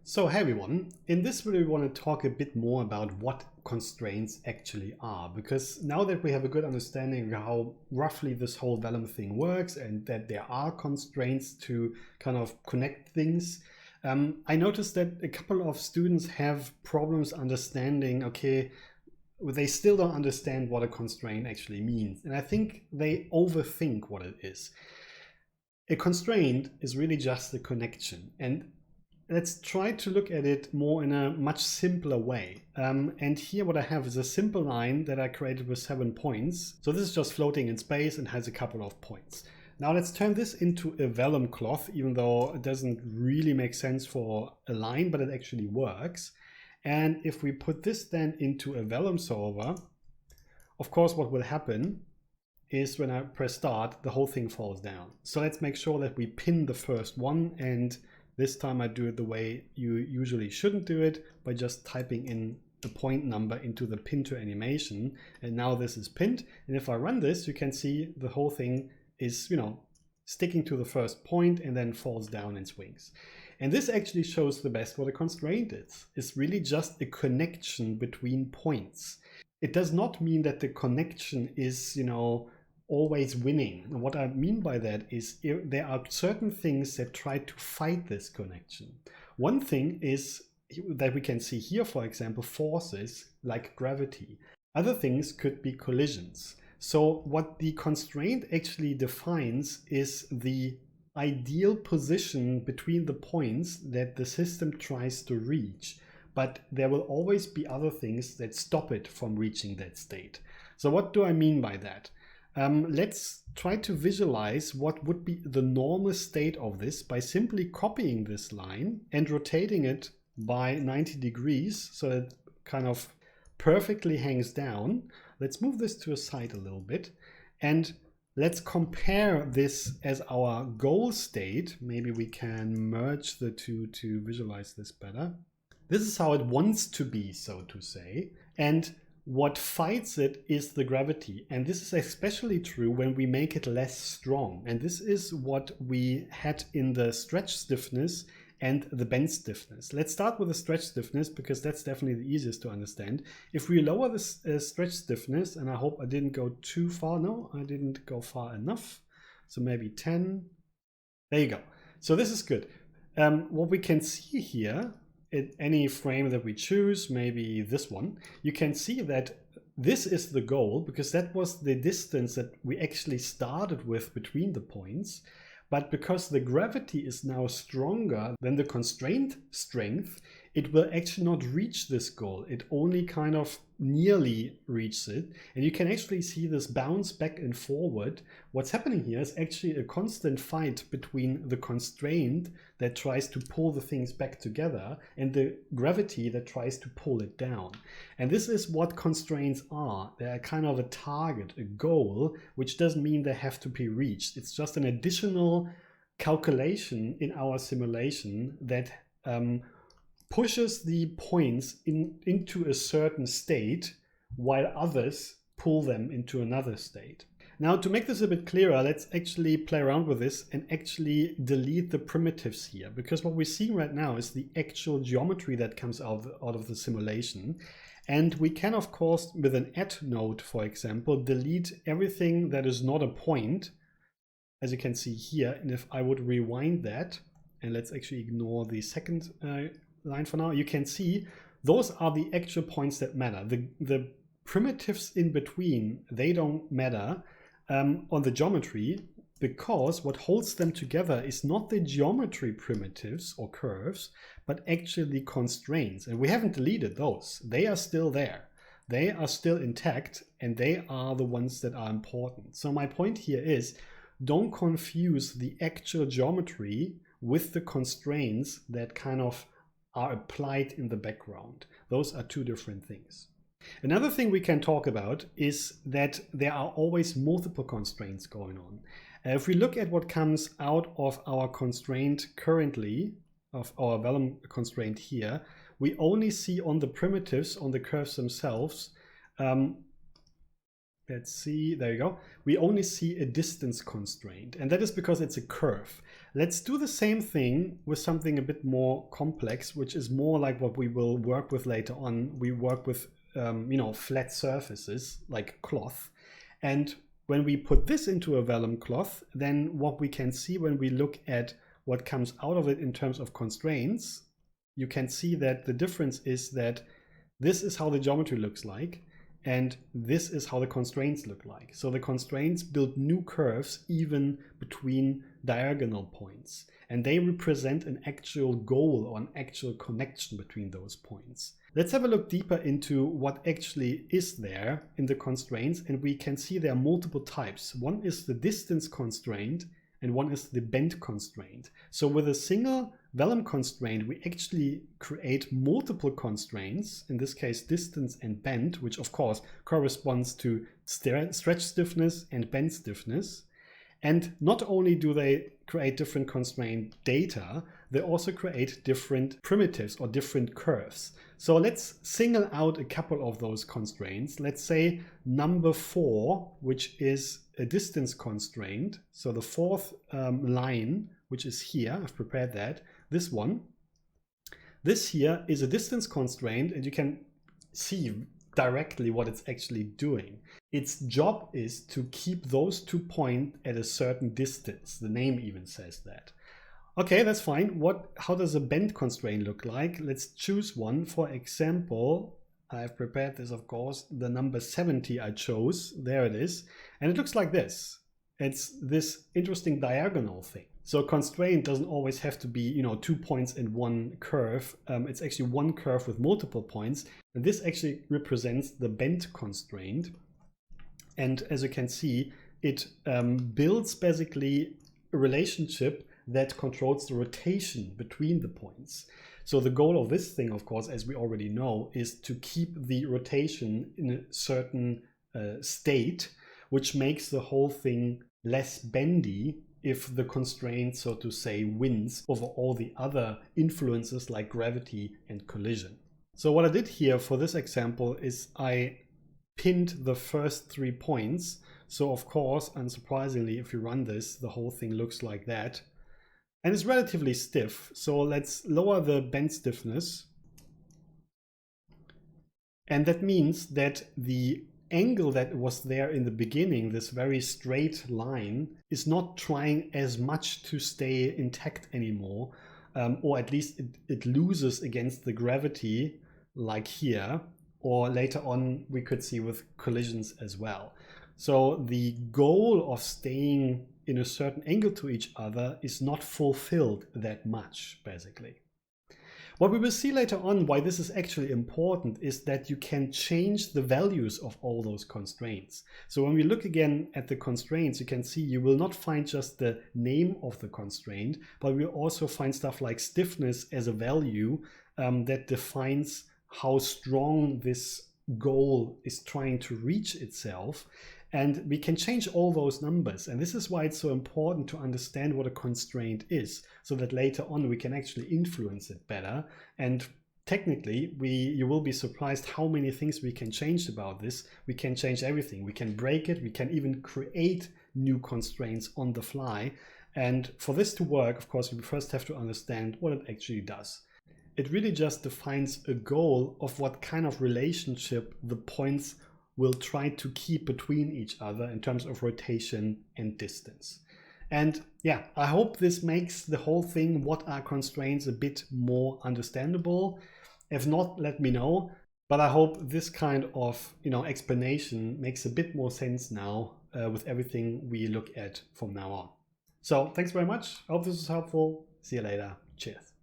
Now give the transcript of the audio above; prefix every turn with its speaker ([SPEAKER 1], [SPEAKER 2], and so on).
[SPEAKER 1] So hey everyone, in this video we want to talk a bit more about what constraints actually are, because now that we have a good understanding of how roughly this whole Vellum thing works and that there are constraints to kind of connect things, I noticed that a couple of students have problems understanding, okay, they still don't understand what a constraint actually means, and I think they overthink what it is. A constraint is really just a connection, and let's try to look at it more in a much simpler way. And here what I have is a simple line that I created with 7 points. So this is just floating in space and has a couple of points. Now let's turn this into a vellum cloth, even though it doesn't really make sense for a line, but it actually works. And if we put this then into a vellum solver, of course what will happen is when I press start, the whole thing falls down. So let's make sure that we pin the first one, and this time I do it the way you usually shouldn't do it, by just typing in the point number into the pin to animation. And now this is pinned. And if I run this, you can see the whole thing is, sticking to the first point and then falls down and swings. And this actually shows the best what a constraint is. It's really just a connection between points. It does not mean that the connection is, always winning. And what I mean by that is there are certain things that try to fight this connection. One thing is that we can see here, for example, forces like gravity. Other things could be collisions. So what the constraint actually defines is the ideal position between the points that the system tries to reach. But there will always be other things that stop it from reaching that state. So what do I mean by that? Let's try to visualize what would be the normal state of this by simply copying this line and rotating it by 90 degrees so it kind of perfectly hangs down. Let's move this to a side a little bit and let's compare this as our goal state. Maybe we can merge the two to visualize this better. This is how it wants to be, so to say. And what fights it is the gravity. And this is especially true when we make it less strong. And this is what we had in the stretch stiffness and the bend stiffness. Let's start with the stretch stiffness because that's definitely the easiest to understand. If we lower the stretch stiffness, and I hope I didn't go too far. No, I didn't go far enough. So maybe 10. There you go. So this is good. What we can see here, in any frame that we choose, maybe this one, you can see that this is the goal because that was the distance that we actually started with between the points. But because the gravity is now stronger than the constraint strength, it will actually not reach this goal. It only kind of nearly reaches it. And you can actually see this bounce back and forward. What's happening here is actually a constant fight between the constraint that tries to pull the things back together and the gravity that tries to pull it down. And this is what constraints are. They're kind of a target, a goal, which doesn't mean they have to be reached. It's just an additional calculation in our simulation that pushes the points into a certain state while others pull them into another state. Now, to make this a bit clearer, let's actually play around with this and actually delete the primitives here, because what we're seeing right now is the actual geometry that comes out of the simulation. And we can, of course, with an add node, for example, delete everything that is not a point, as you can see here. And if I would rewind that, and let's actually ignore the second line for now, you can see those are the actual points that matter. The primitives in between, they don't matter on the geometry, because what holds them together is not the geometry primitives or curves, but actually the constraints. And we haven't deleted those. They are still there. They are still intact, and they are the ones that are important. So my point here is, don't confuse the actual geometry with the constraints that kind of are applied in the background. Those are two different things. Another thing we can talk about is that there are always multiple constraints going on. If we look at what comes out of our constraint currently, of our Vellum constraint here, we only see on the primitives, on the curves themselves, let's see, there you go. We only see a distance constraint, and that is because it's a curve. Let's do the same thing with something a bit more complex, which is more like what we will work with later on. We work with, flat surfaces like cloth. And when we put this into a vellum cloth, then what we can see when we look at what comes out of it in terms of constraints, you can see that the difference is that this is how the geometry looks like, and this is how the constraints look like. So the constraints build new curves even between diagonal points, and they represent an actual goal or an actual connection between those points. Let's have a look deeper into what actually is there in the constraints, and we can see there are multiple types. One is the distance constraint, and one is the bend constraint. So with a single vellum constraint, we actually create multiple constraints, in this case distance and bend, which of course corresponds to stretch stiffness and bend stiffness. And not only do they create different constraint data, they also create different primitives or different curves. So let's single out a couple of those constraints. Let's say number 4, which is a distance constraint. So the fourth line, which is here, I've prepared that, this one. This here is a distance constraint, and you can see directly what it's actually doing. Its job is to keep those 2 points at a certain distance. The name even says that. Okay, that's fine. How does a bend constraint look like? Let's choose one. For example, I've prepared this, of course, the number 70 I chose. There it is. And it looks like this. It's this interesting diagonal thing. So a constraint doesn't always have to be, 2 points in one curve. It's actually one curve with multiple points. And this actually represents the bend constraint. And as you can see, it builds basically a relationship that controls the rotation between the points. So the goal of this thing, of course, as we already know, is to keep the rotation in a certain state, which makes the whole thing less bendy if the constraint, so to say, wins over all the other influences like gravity and collision. So what I did here for this example is I pinned the first 3 points. So of course, unsurprisingly, if you run this, the whole thing looks like that. And it's relatively stiff. So let's lower the bend stiffness. And that means that the angle that was there in the beginning, this very straight line, is not trying as much to stay intact anymore, or at least it loses against the gravity, like here, or later on we could see with collisions as well. So the goal of staying in a certain angle to each other is not fulfilled that much, basically. What we will see later on, why this is actually important, is that you can change the values of all those constraints. So when we look again at the constraints, you can see you will not find just the name of the constraint, but we'll also find stuff like stiffness as a value that defines how strong this goal is trying to reach itself. And we can change all those numbers. And this is why it's so important to understand what a constraint is, so that later on we can actually influence it better. And technically, you will be surprised how many things we can change about this. We can change everything. We can break it. We can even create new constraints on the fly. And for this to work, of course, we first have to understand what it actually does. It really just defines a goal of what kind of relationship the points will try to keep between each other in terms of rotation and distance. And yeah, I hope this makes the whole thing, what are constraints, a bit more understandable. If not, let me know. But I hope this kind of explanation makes a bit more sense now with everything we look at from now on. So thanks very much. I hope this was helpful. See you later. Cheers.